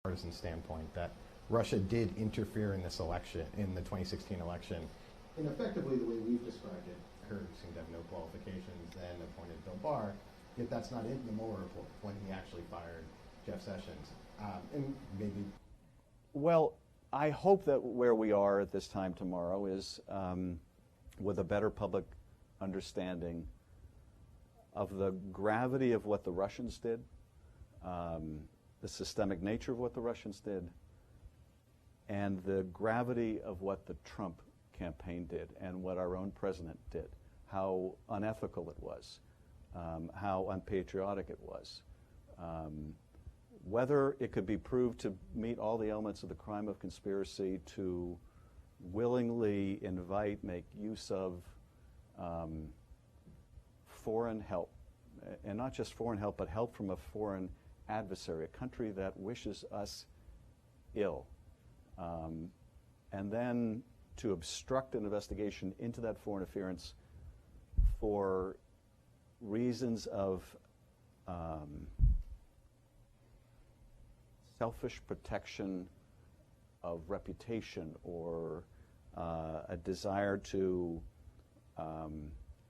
partisan standpoint that Russia did interfere in this election, in the 2016 election, in effectively the way we've described it. Her seemed to have no qualifications, then appointed Bill Barr, yet that's not in the Mueller report when he actually fired Jeff Sessions. And maybe. Well, I hope that where we are at this time tomorrow is with a better public understanding of the gravity of what the Russians did, the systemic nature of what the Russians did, and the gravity of what the Trump campaign did and what our own president did, how unethical it was, how unpatriotic it was. Whether it could be proved to meet all the elements of the crime of conspiracy to willingly invite, make use of foreign help, and not just foreign help, but help from a foreign adversary, a country that wishes us ill, and then to obstruct an investigation into that foreign interference for reasons of selfish protection of reputation or a desire to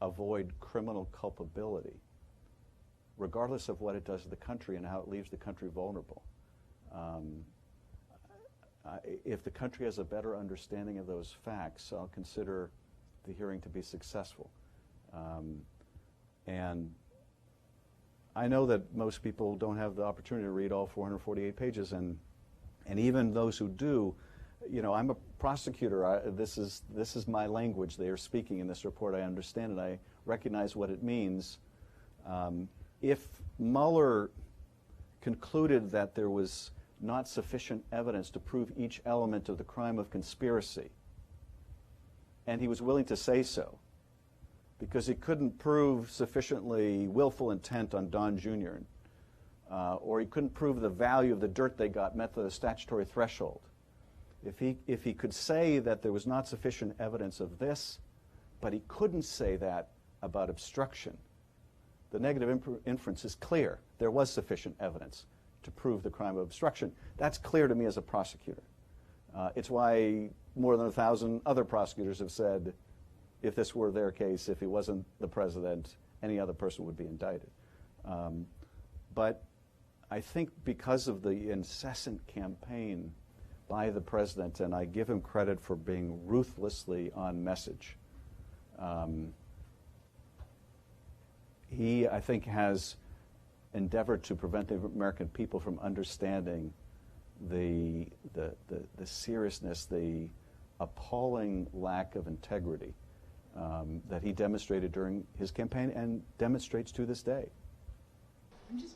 avoid criminal culpability, regardless of what it does to the country and how it leaves the country vulnerable. If the country has a better understanding of those facts, I'll consider the hearing to be successful. And I know that most people don't have the opportunity to read all 448 pages, and even those who do, you know, I'm a prosecutor. This is my language. They are speaking in this report. I understand it. I recognize what it means. If Mueller concluded that there was not sufficient evidence to prove each element of the crime of conspiracy, and he was willing to say so, because he couldn't prove sufficiently willful intent on Don Jr., or he couldn't prove the value of the dirt they got met the statutory threshold. If he could say that there was not sufficient evidence of this, but he couldn't say that about obstruction, the negative inference is clear. There was sufficient evidence to prove the crime of obstruction. That's clear to me as a prosecutor. It's why more than 1,000 other prosecutors have said, if this were their case, if he wasn't the president, any other person would be indicted. But I think because of the incessant campaign by the president, and I give him credit for being ruthlessly on message, he, I think, has endeavored to prevent the American people from understanding the seriousness, the appalling lack of integrity that he demonstrated during his campaign and demonstrates to this day. I'm just